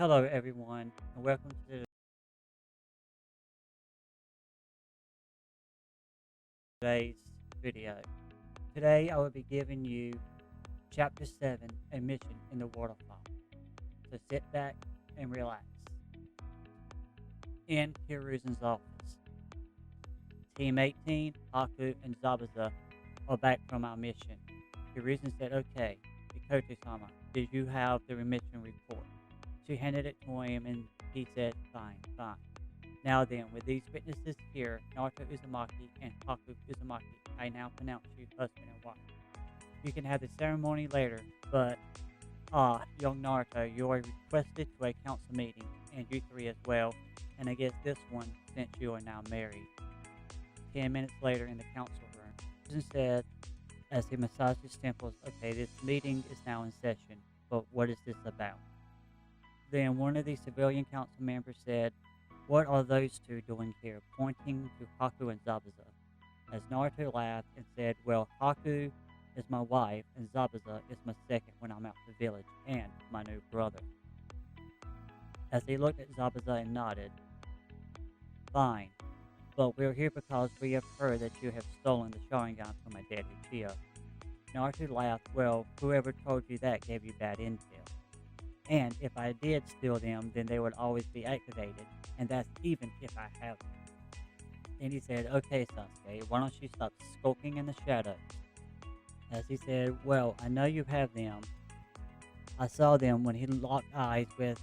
Hello, everyone, and welcome to today's video. Today, I will be giving you Chapter 7, A Mission in the Waterfall. So sit back and relax. In Hiruzen's office, Team 18, Haku, and Zabuza are back from our mission. Hiruzen said, "Okay, Mikoto-sama, did you have the mission report?" She handed it to him, and he said, "Fine, fine. Now then, with these witnesses here, Naruto Uzumaki and Haku Uzumaki, I now pronounce you husband and wife. You can have the ceremony later, but, young Naruto, you are requested to a council meeting, and you three as well, and I guess this one, since you are now married." 10 minutes later in the council room, Susan said, as he massaged his temples, "Okay, this meeting is now in session, but what is this about?" Then one of the civilian council members said, "What are those two doing here?" pointing to Haku and Zabuza. As Naruto laughed and said, "Well, Haku is my wife, and Zabuza is my second when I'm out the village, and my new brother." As he looked at Zabuza and nodded, "Fine, but we're here because we have heard that you have stolen the Sharingan from my dad Uchiha." Naruto laughed, "Well, whoever told you that gave you bad intel. And if I did steal them, then they would always be activated, and that's even if I have them." And he said, "Okay, Sasuke, why don't you stop skulking in the shadows?" As he said, "Well, I know you have them. I saw them when he locked eyes with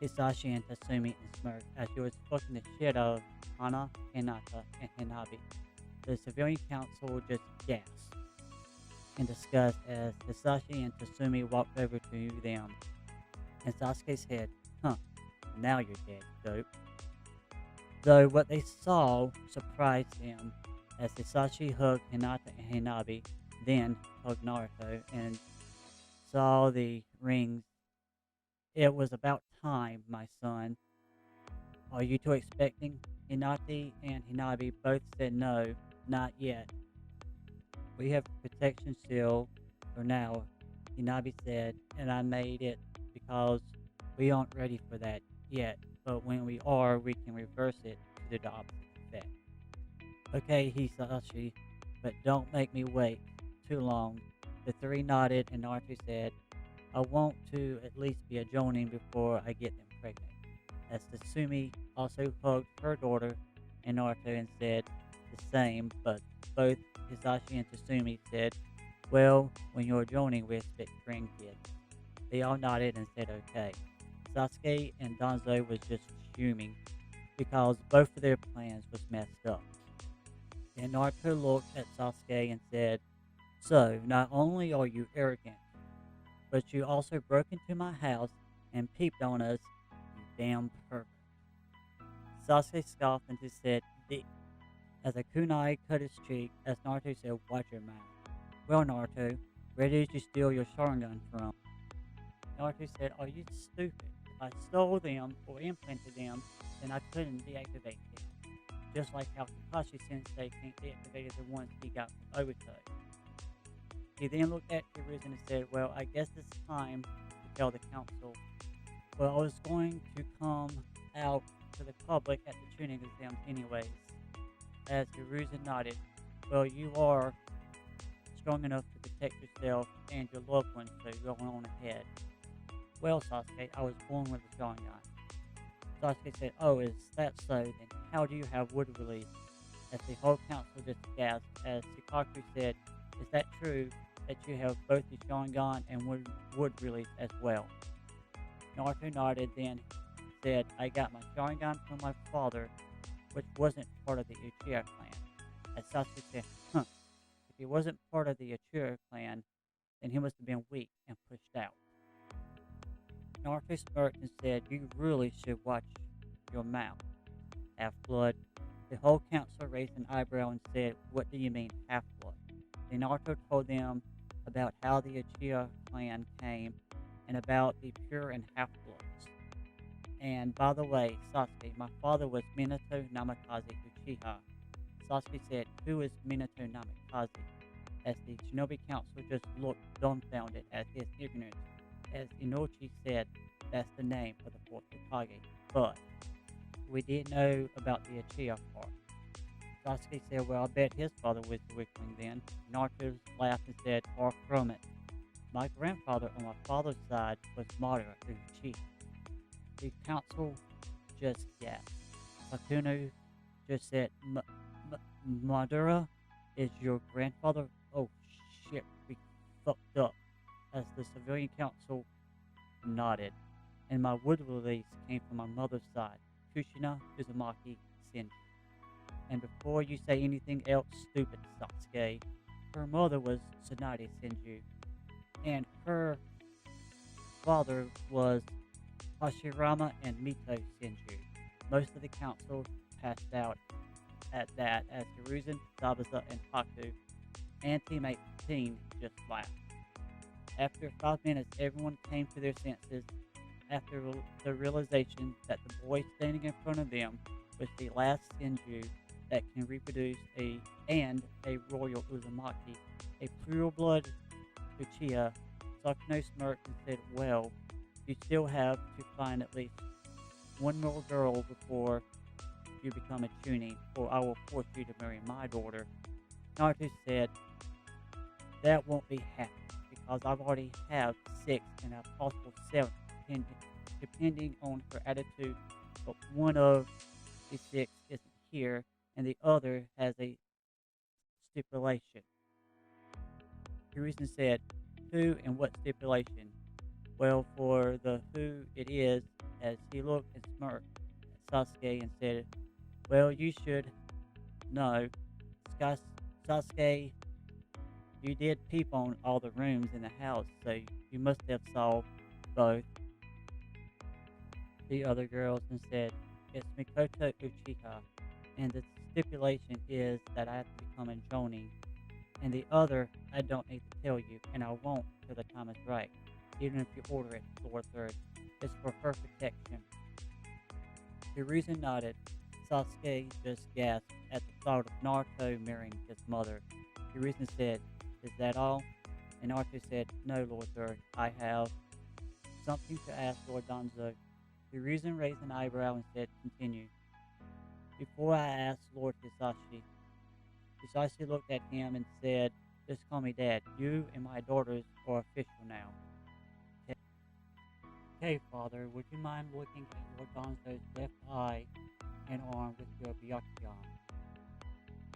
Hisashi and Tatsumi and smirked as he was fucking the shit out of Hana, Hinata, and Hinabi." The civilian council just gasped in disgust as Hisashi and Tatsumi walked over to them, and Sasuke said, "Huh, now you're dead, dope." Though what they saw surprised them, as Hisashi hugged Hinata and Hinabi, then hugged Naruto, and saw the rings. "It was about time, my son. Are you two expecting?" Hinata and Hinabi both said no, not yet. "We have protection seal for now," Hinabi said, "and I made it because we aren't ready for that yet, but when we are, we can reverse it to the opposite effect." "Okay, Hisashi, but don't make me wait too long." The three nodded, and Naruto said, "I want to at least be a Jonin before I get them pregnant." As Tatsumi also hugged her daughter and Naruto and said the same, but both Hisashi and Tatsumi said, "Well, when you're Jonin, we expect grandkids." They all nodded and said okay. Sasuke and Danzo was just fuming because both of their plans was messed up. And Naruto looked at Sasuke and said, "So, not only are you arrogant, but you also broke into my house and peeped on us, you damn pervert." Sasuke scoffed and just said, "Dick," as a kunai cut his cheek, as Naruto said, "Watch your mouth." "Well, Naruto, where did you steal your Sharingan from?" Naruto said, "Are you stupid? If I stole them or implanted them, then I couldn't deactivate them. Just like how Kakashi Sensei can't deactivate the ones he got from Obito." He then looked at Hiruzen and said, "Well, I guess it's time to tell the council. Well, I was going to come out to the public at the tuning exams anyways." As Hiruzen nodded, "Well, you are strong enough to protect yourself and your loved ones, so go on ahead." "Well, Sasuke, I was born with a Sharingan." Sasuke said, "Oh, is that so? Then how do you have wood release?" As the whole council just gasped, as Sakaku said, "Is that true that you have both the Sharingan and wood release as well?" Naruto nodded, then said, "I got my Sharingan from my father, which wasn't part of the Uchiha clan." As Sasuke said, "Huh, if he wasn't part of the Uchiha clan, then he must have been weak and pushed out." Naruto smirked and said, "You really should watch your mouth, half-blood." The whole council raised an eyebrow and said, "What do you mean, half-blood?" Then Naruto told them about how the Uchiha clan came and about the pure and half-bloods. "And by the way, Sasuke, my father was Minato Namikaze Uchiha." Sasuke said, "Who is Minato Namikaze?" As the Shinobi Council just looked dumbfounded at his ignorance, as Inochi said, that's the name of the fourth Hokage. But we didn't know about the Uchiha part. Sasuke said, well, I bet his father was the weakling then. Naruto laughed and said, far from it. My grandfather on my father's side was Madara Uchiha. The council just gasped. Sasuke just said, Madara is your grandfather? Oh shit, we fucked up. As the civilian council nodded, and my wood release came from my mother's side, Kushina Uzumaki Senju. And before you say anything else stupid, Sasuke, her mother was Tsunade Senju, and her father was Hashirama and Mito Senju. Most of the council passed out at that as Hiruzen, Zabuza, and Haku and Teammate 15 just laughed. After 5 minutes, everyone came to their senses after the realization that the boy standing in front of them was the last Senju that can reproduce a royal Uzumaki, a pure blood Uchiha. Sasuke smirked and said, well, you still have to find at least one more girl before you become a Chunin, or I will force you to marry my daughter. Naruto said, that won't be happening, because I've already have 6 and a possible 7, depending on her attitude, but one of the 6 isn't here, and the other has a stipulation. Hiruzen said, who and what stipulation? Well, for the who it is, as he looked and smirked at Sasuke and said, well, you should know, Sasuke, you did peep on all the rooms in the house, so you must have saw both the other girls and said, it's Mikoto Uchiha, and the stipulation is that I have to become a Jonin, and the other I don't need to tell you, and I won't till the time is right, even if you order it, Lord Third. It's for her protection. Hiruzen nodded. Sasuke just gasped at the thought of Naruto marrying his mother. Hiruzen said, is that all? And Naruto said, no, Lord Third, I have something to ask Lord Danzo. Hiruzen raised an eyebrow and said, continue. Before I ask Lord Hisashi. Hisashi looked at him and said, just call me Dad. You and my daughters are official now. Okay, Father, would you mind looking at Lord Danzo's left eye and arm with your Byakugan?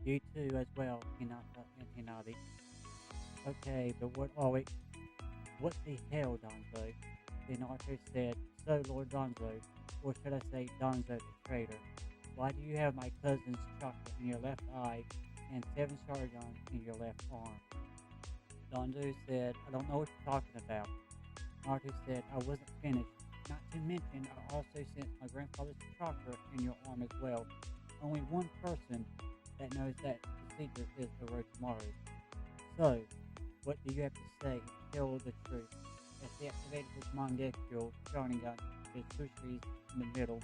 You too as well, Hinata and Hinabi. Okay, but what the hell, Danzo? Then Naruto said, so Lord Danzo, or should I say Danzo the traitor, why do you have my cousin's chakra in your left eye and 7 Sharingan in your left arm? Danzo said, I don't know what you're talking about. Naruto said, I wasn't finished. Not to mention, I also sent my grandfather's chakra in your arm as well. Only one person that knows that the secret is Orochimaru. So, what do you have to say? Tell the truth. As he activated his Mangekyo Sharingan, his Sushi's in the middle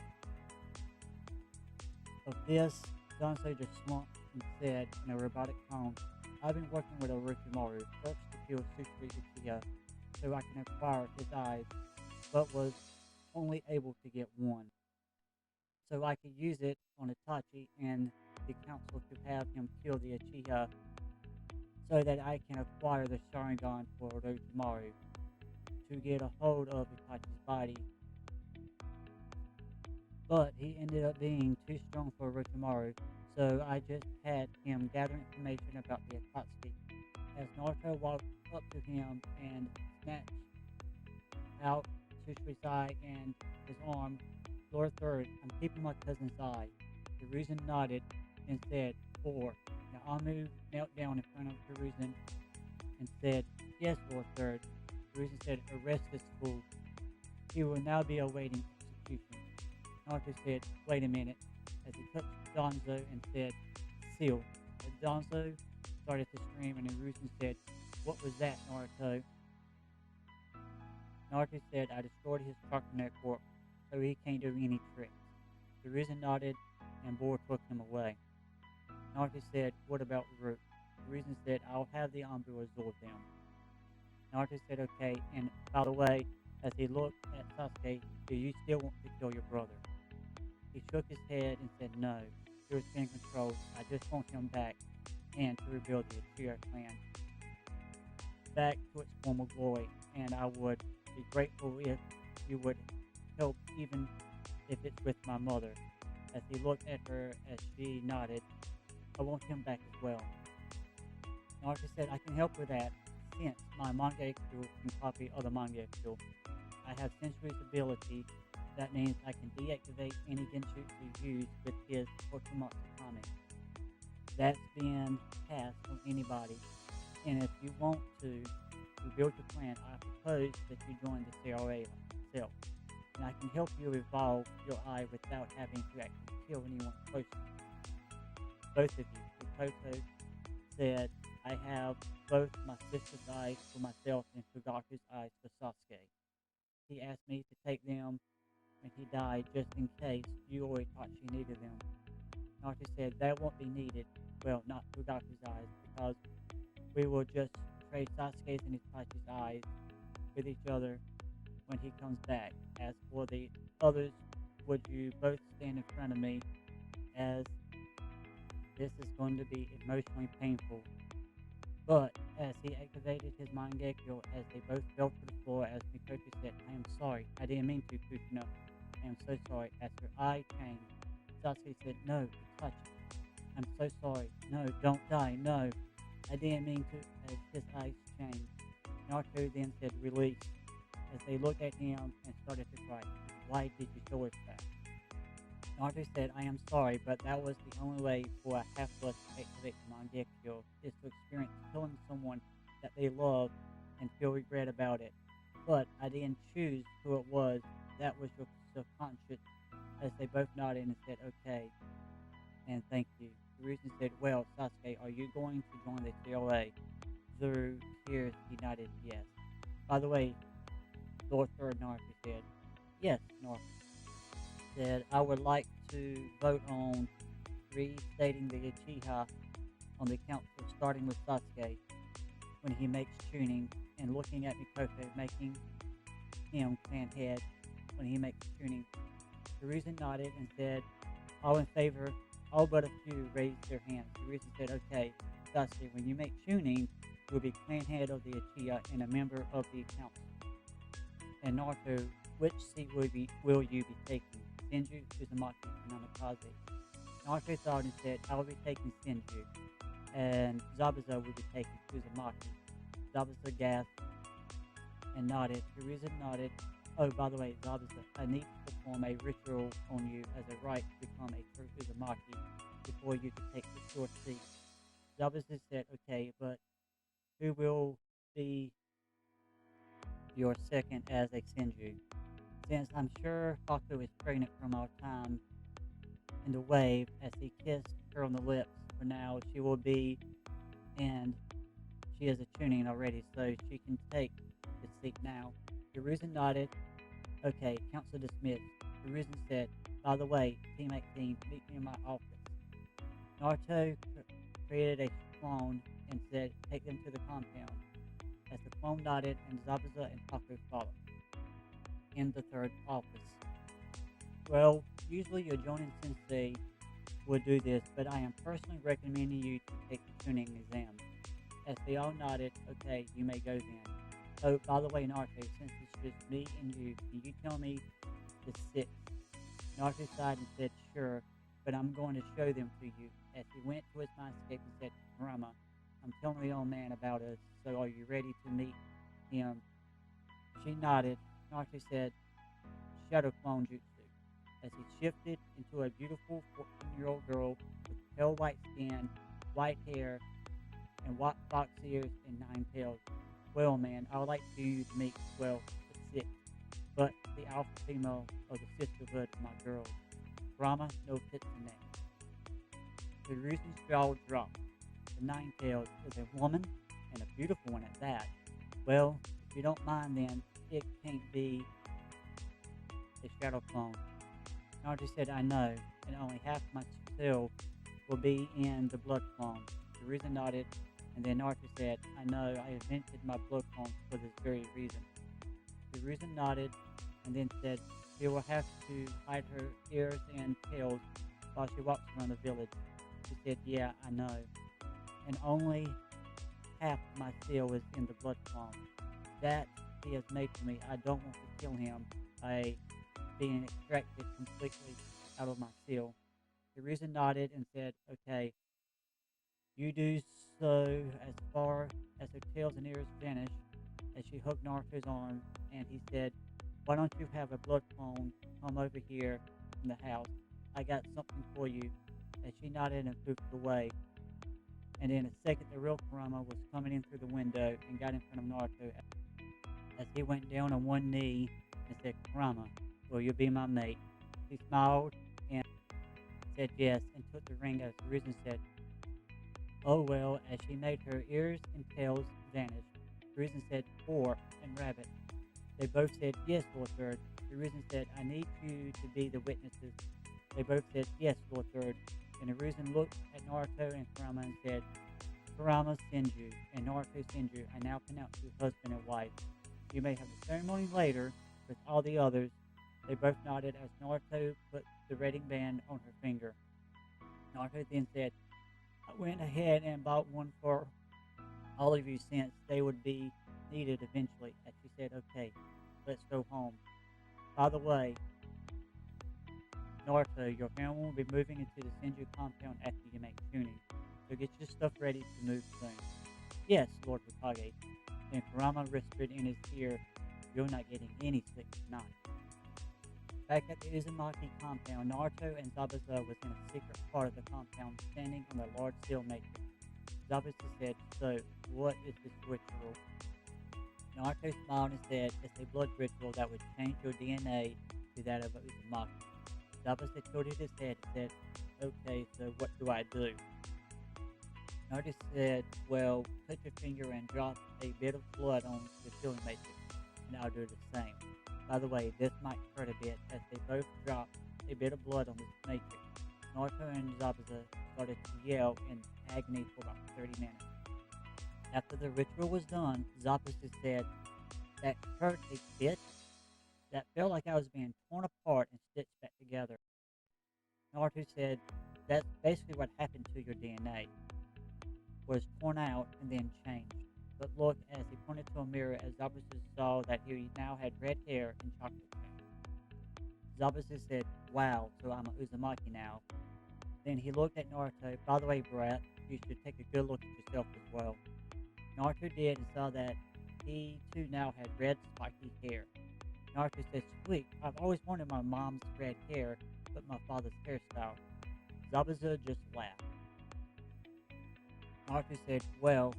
of this, Danzo just slumped and said in a robotic tone, I've been working with Orochimaru, first to kill Sushi Uchiha, so I can acquire his eyes, but was only able to get one. So I could use it on Itachi and the council to have him kill the Uchiha so that I can acquire the Sharingan for Orochimaru to get a hold of Itachi's body. But he ended up being too strong for Orochimaru, so I just had him gather information about the Akatsuki. As Naruto walked up to him and snatched out Sushi's eye and his arm, Lord Third, I'm keeping my cousin's eye. Hiruzen nodded and said, 4. Now Amu knelt down in front of Hiruzen and said, yes, Lord Third. Hiruzen said, arrest this fool. He will now be awaiting execution. Naruto said, wait a minute, as he touched Danzo and said, seal. But Danzo started to scream and Hiruzen said, what was that, Naruto? Naruto said, I destroyed his chakra network, so he can't do any tricks. Hiruzen nodded and Boar took him away. Naruto said, what about Root? Hiruzen said, I'll have the Anbu absorb them. Naruto said, okay, and by the way, As he looked at Sasuke, do you still want to kill your brother? He shook his head and said no. He was being controlled. I just want him back and to rebuild the Uchiha clan back to its former glory, and I would be grateful if you would help, even if it's with my mother. As he looked at her as she nodded, I want him back as well. Naruto said, I can help with that, since my Mangekyo can copy other Mangekyo. I have Sensory's ability. That means I can deactivate any Genjutsu used with his Otomatsu Kami. That's been passed on anybody. And if you want to rebuild your clan, I propose that you join the CRA itself. And I can help you evolve your eye without having to actually kill anyone close to you. Both of you. Mikoto said, I have both my sister's eyes for myself and Fugaku's eyes for Sasuke. He asked me to take them when he died just in case you or Itachi needed them. Naruto said, that won't be needed. Well, not Fugaku's eyes, because we will just trade Sasuke's and Itachi's eyes with each other when he comes back. As for the others, would you both stand in front of me, as this is going to be emotionally painful. But as he activated his Mangekyo, as they both fell to the floor, as Mikoto said, I am sorry, I didn't mean to, Kushina. I am so sorry. As her eye changed, Sasuke said, no, Itachi. I'm so sorry. No, don't die, no. I didn't mean to, as his eyes changed. Naruto then said, release, as they looked at him and started to cry. Why did you show us that? Naruto said, I am sorry, but that was the only way for a half-blood to activate the Mangekyo, is to experience killing someone that they love and feel regret about it. But I didn't choose who it was. That was your subconscious, as they both nodded and said, okay, and thank you. Hiruzen said, well, Sasuke, are you going to join the COA? Through tears, he nodded yes. By the way, Lord Third Naruto said, yes, Naruto said, I would like to vote on restating the Uchiha on the council, starting with Sasuke when he makes tuning, and looking at Mikoto, making him clan head when he makes tuning. Hiruzen nodded and said, all in favor. All but a few raised their hands. Hiruzen said, okay, Sasuke, when you make tuning, you will be clan head of the Uchiha and a member of the council. And Naruto, which seat will you be taking? Senju, Uzumaki, and Namikaze? Naruto thought and said, I will be taking Senju, and Zabuza will be taking Uzumaki. Zabuza gasped and nodded. Hiruzen nodded. Oh, by the way, Zabuza, I need to perform a ritual on you as a rite to become a true Uzumaki before you can take the short seat. Zabuza said, okay, but who will be your second as a Senju? Since I'm sure Haku is pregnant from our time in the wave, as he kissed her on the lips, for now she will be, and she is a tuning already, so she can take the seat now. Hiruzen nodded. Okay, council dismissed. Hiruzen said, by the way, Team 18, meet me in my office. Naruto created a clone and said, take them to the compound. As the clone nodded, and Zabuza and Haku followed. In the third office. Well, usually your Jonin sensei would do this, but I am personally recommending you to take the tuning exam. As they all nodded, okay, you may go then. Oh, by the way, Naruto, since it's just me and you, can you tell me the six? Naruto sighed and said, sure, but I'm going to show them to you. As he went to his mindscape and said, Rama, I'm telling the old man about us, so are you ready to meet him? She nodded. Naruto said, Shadow Clone Jutsu, as he shifted into a beautiful 14-year-old girl with pale white skin, white hair, and white fox ears and 9 tails. Well, man, I would like for you to meet, well, the sixth, but the alpha female of the sisterhood of my girls. Rama no Kitsune. The Hiruzen's jaw dropped. The 9 tails is a woman, and a beautiful one at that. Well, if you don't mind, then it can't be a shadow clone. Naruto said, I know, and only half my self will be in the blood clone. Hiruzen nodded, and then Naruto said, I know, I invented my blood clone for this very reason. Hiruzen nodded and then said she will have to hide her ears and tails while she walks around the village. She said, yeah, I know. And only half my seal is in the blood clone that he has made for me. I don't want to kill him by being extracted completely out of my seal. Hiruzen nodded and said, okay, you do so as far as her tails and ears vanish, as she hugged Naruto's arm, and he said, why don't you have a blood clone come over here in the house? I got something for you. As she nodded and poofed away. And in a second, the real Kurama was coming in through the window and got in front of Naruto as he went down on one knee and said, Kurama, will you be my mate? He smiled and said yes and took the ring as Hiruzen said, oh well, as she made her ears and tails vanish. Hiruzen said, boar and rabbit. They both said, yes, Lord Third. Hiruzen said, I need you to be the witnesses. They both said, yes, Lord Third. And Hiruzen looked at Naruto and Kurama and said, Kurama Senju and Naruto Senju, I now pronounce you husband and wife. You may have the ceremony later with all the others. They both nodded as Naruto put the wedding band on her finger. Naruto then said, I went ahead and bought one for all of you since they would be needed eventually. As she said, okay, let's go home. By the way, Naruto, your family will be moving into the Senju compound after you make tuning, so get your stuff ready to move soon. Yes, Lord Hokage. Then Kurama whispered in his ear, you're not getting any sleep tonight. Back at the Uzumaki compound, Naruto and Zabuza was in a secret part of the compound, standing on the large seal matrix. Zabuza said, so, what is this ritual? Naruto smiled and said, it's a blood ritual that would change your DNA to that of Uzumaki. Zabuza tilted his head and said, okay, so what do I do? Naruto said, well, put your finger and drop a bit of blood on the sealing matrix, and I'll do the same. By the way, this might hurt a bit, as they both dropped a bit of blood on this matrix. Naruto and Zabuza started to yell in agony for about 30 minutes. After the ritual was done, Zabuza said, that hurt a bit. That felt like I was being torn apart and stitched back together. Naruto said, that's basically what happened to your DNA. Was torn out and then changed. But look, as he pointed to a mirror, as Zabuza saw that he now had red hair and chocolate skin. Zabuza said, wow, so I'm a Uzumaki now. Then he looked at Naruto, by the way, brat, you should take a good look at yourself as well. Naruto did and saw that he too now had red spiky hair. Naruto said, sweet, I've always wanted my mom's red hair, but my father's hairstyle. Zabuza just laughed. Naruto said, well,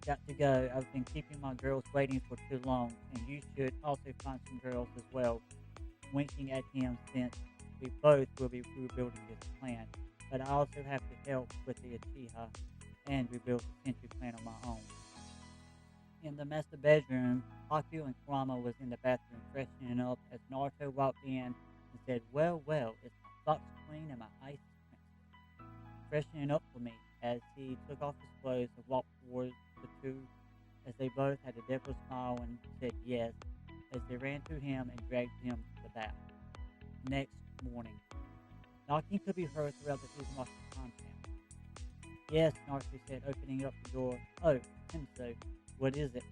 got to go. I've been keeping my girls waiting for too long, and you should also find some girls as well. Winking at him since we both will be rebuilding this clan, but I also have to help with the Uchiha and rebuild the Senju clan on my own. In the master bedroom, Haku and Kurama was in the bathroom freshening up as Naruto walked in and said, well, it's my fox queen and my ice princess. Freshening up for me, as he took off his clothes and walked towards the two, as they both had a devil smile and said yes, as they ran to him and dragged him to the bath. Next morning, knocking could be heard throughout the Uzumaki compound. Yes, Naruto said, opening up the door. Oh, Tenso, what is it?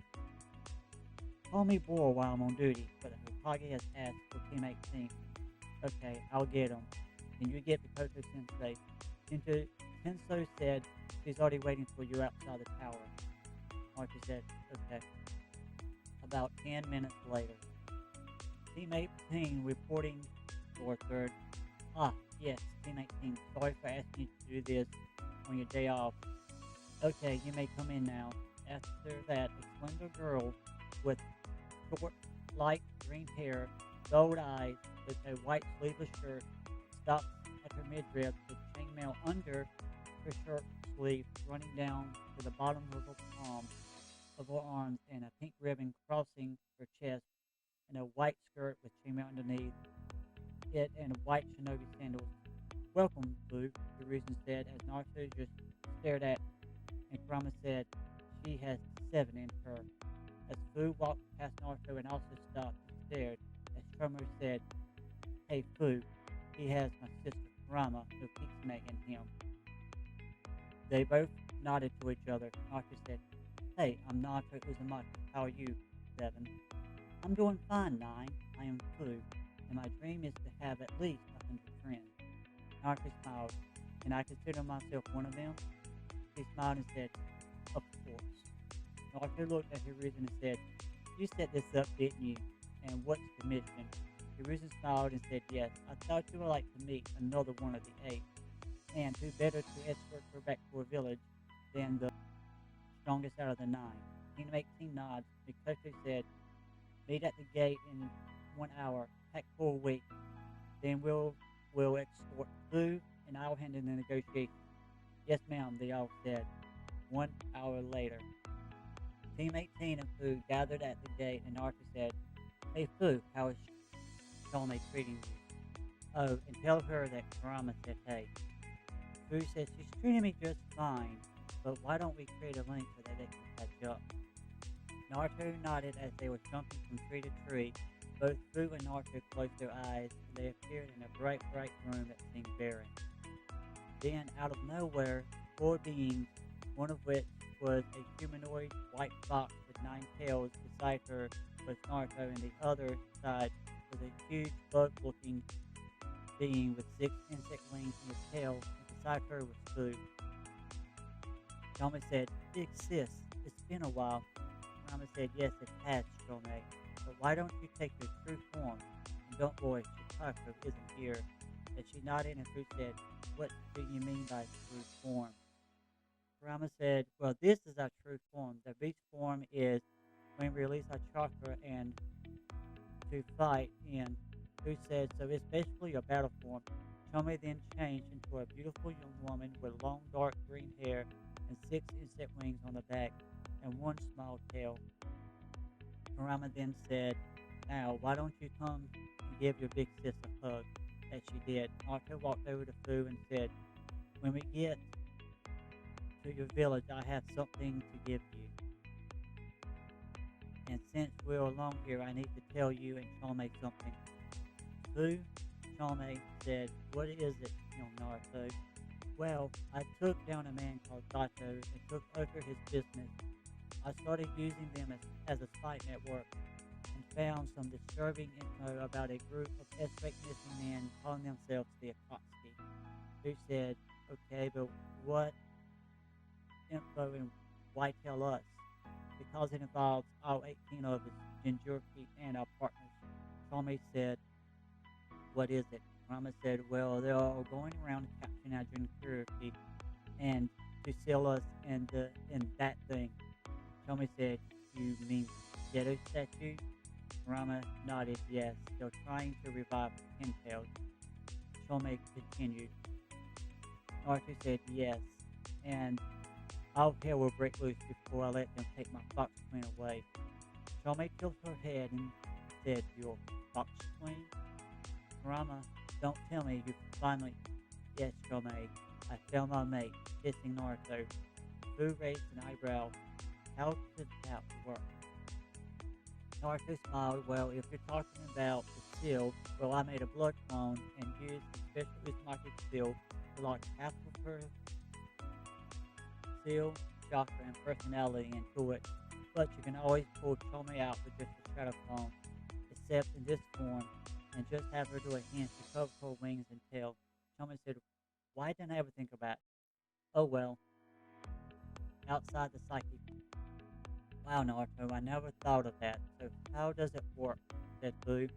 Call me Bor while I'm on duty, but the Hokage has asked for Team 18. Okay, I'll get him. Can you get Mikoto Sensei? Tenso said she's already waiting for you outside the tower. Naruto said, okay. About 10 minutes later. Team 18 reporting, Lord Third. Ah, yes, Team 18. Sorry for asking you to do this on your day off. Okay, you may come in now. After that, a slender girl with short, light green hair, gold eyes, with a white sleeveless shirt, stops at her midrib with chainmail under her shirt sleeve running down to the bottom of her palm of her arms, and a pink ribbon crossing her chest, and a white skirt with chainmail underneath it, and white shinobi sandals. Welcome, Boo, Hiruzen said as Naruto just stared at, and Kurama said, she has 7 in her. As Fu walked past Naruto and also stopped stared as Trummer said, "Hey, Fu, he has my sister Rama who keeps making him." They both nodded to each other. Naruto said, "Hey, I'm Naruto Uzumaki. How are you, Seven?" "I'm doing fine, Nine. I am Fu, and my dream is to have at least 100 friends." Naruto smiled. "Can I consider myself one of them?" She smiled and said, "Of course." Naruto looked at Hiruzen and said, "You set this up, didn't you? And what's the mission?" Hiruzen smiled and said, "Yes, I thought you would like to meet another one of the 8. And who better to escort her back to her village than the strongest out of the 9?" Team 18 nods. Mikoto said, "Meet at the gate in 1 hour, pack for a week. Then we'll escort Fu, and I'll handle the negotiations." "Yes, ma'am," they all said. 1 hour later, Team 18 and Fu gathered at the gate, and Naruto said, "Hey Fu, how is Shomei treating you? Oh, and tell her that Kurama said hey." Fu said, "She's treating me just fine, but why don't we create a link so that they can catch up?" Naruto nodded as they were jumping from tree to tree. Both Fu and Naruto closed their eyes, and they appeared in a bright room that seemed barren. Then, out of nowhere, 4 beings, one of which was a humanoid white fox with 9 tails. Beside her was Naruto, and the other side was a huge bug-looking being with 6 insect wings and a tail, and beside her was Fu. Shomei said, "Big sis, it's been a while." Rama said, "Yes, it has, Shomei, but why don't you take your true form? And don't worry, Chicago isn't here." As she nodded, and Fu said, "What do you mean by true form?" Rama said, "Well, this is our true form. The beast form is when we release our chakra and to fight in." Fu said, "So it's basically a battle form." Shomei then changed into a beautiful young woman with long dark green hair and 6 insect wings on the back and 1 small tail. Kurama then said, "Now, why don't you come and give your big sis a hug?" As she did, Naruto walked over to Fu and said, "When we get to your village, I have something to give you. And since we're alone here, I need to tell you and Shomei something." Fu, Shomei said, "What is it, young Naruto?" "Well, I took down a man called Sato and took over his business. I started using them as a spy network and found some disturbing info about a group of ethnic missing men calling themselves the Akatsuki." Fu said, "Okay, but what info and why tell us?" "Because it involves all 18 of us, Jinjuriki, and our partners." Tommy said, "What is it?" Rama said, "Well, they are going around capturing our Jinjuriki and to sell us in that thing." Tommy said, "You mean Ghetto statue?" Rama nodded, "Yes, they're trying to revive the Pintails." Tommy continued. Naruto said, "Yes, and all hell will break loose before I let them take my fox queen away." Tommy tilted her head and said, "Your fox queen?" Rama, "Don't tell me you finally—" "Yes, Tommy, I found my mate," hissing Naruto. Fu raised an eyebrow. "How could that work?" Naruto smiled. "Well, if you're talking about the seal, well, I made a blood clone and used a special Uzumaki seal to lock half of her seal, chakra, and personality into it. But you can always pull Tomei out with just a shadow clone, except in this form, and just have her do a hint to cover her wings and tail." Tomei said, "Why didn't I ever think about it?" "Oh well, outside the psyche." "Wow, Naruto, I never thought of that. So how does it work?" said Fu.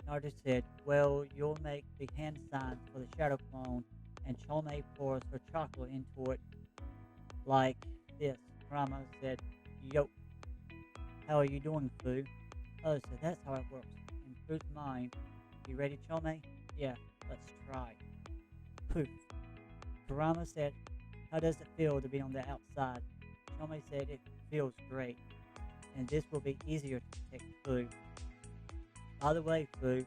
Naruto said, "Well, you'll make the hand signs for the shadow clone, and Chomei pours her chocolate into it like this." Rama said, "Yo, how are you doing, Fu?" "Oh, so that's how it works. In Fu's mind. You ready, Chomei?" "Yeah, let's try." Poof. Kurama said, "How does it feel to be on the outside?" Chomei said, "It feels great, and this will be easier to protect Fu. By the way, Fu,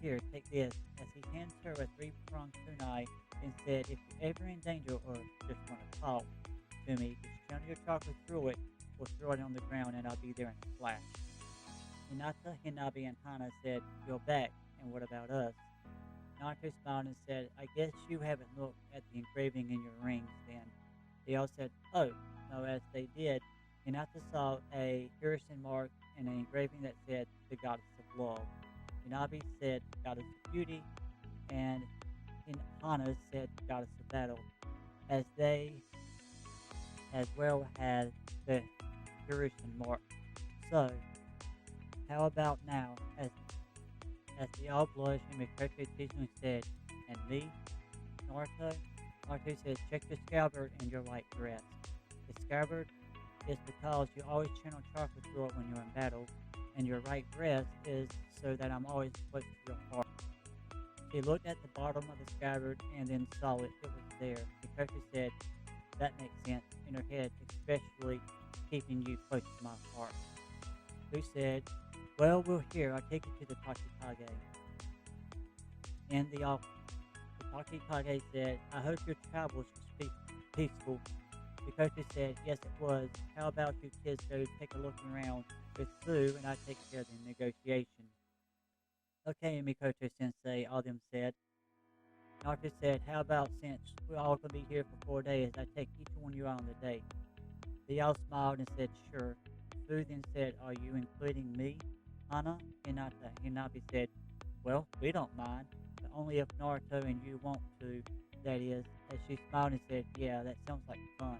here, take this," as he hands her a 3-pronged kunai and said, "If you're ever in danger or just want to talk to me, just channel your chakra through it or throw it on the ground and I'll be there in a flash." Hinata, Hinabi, and Hana said, "You're back, and what about us?" Naruto smiled and said, "I guess you haven't looked at the engraving in your rings then." They all said, "Oh." No, as they did, Hinata saw a Harrison mark and an engraving that said, "The Goddess of Love." Hinabi said, "Goddess of Beauty," and Hana said, "Goddess of Battle," as they as well had the Harrison mark. So, how about now, as they all blushed and Mikoto teasingly said, "And me, Naruto?" Naruto said, "Check your scabbard and your light dress." The scabbard is because you always channel chakra through it when you're in battle, and your right breast is so that I'm always close to your heart. She looked at the bottom of the scabbard and then saw it was there. Mikoto said, "That makes sense," in her head, "especially keeping you close to my heart." Who said, "Well, we're here. I'll take you to the Takikage." In the office, the Takikage said, "I hope your travels was peaceful." Mikoto said, "Yes, it was. How about you kids go take a look around with Fu and I take care of the negotiation?" "Okay, Mikoto sensei," all of them said. Naruto said, "How about since we're all going to be here for 4 days, I take each one of you out on the date?" They all smiled and said, "Sure." Fu then said, "Are you including me, Hana?" Hinata. Hinabi said, "Well, we don't mind, but only if Naruto and you want to, that is." As she smiled and said, "Yeah, that sounds like fun."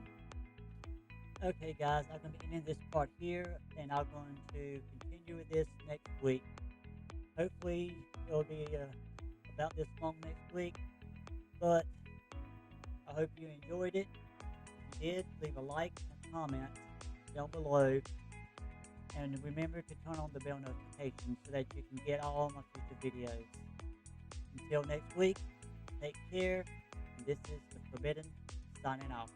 Okay, guys, I'm going to be ending this part here, and I'm going to continue with this next week. Hopefully, it'll be about this long next week, but I hope you enjoyed it. If you did, leave a like and a comment down below, and remember to turn on the bell notifications so that you can get all my future videos. Until next week, take care, and this is the Forbidden signing off.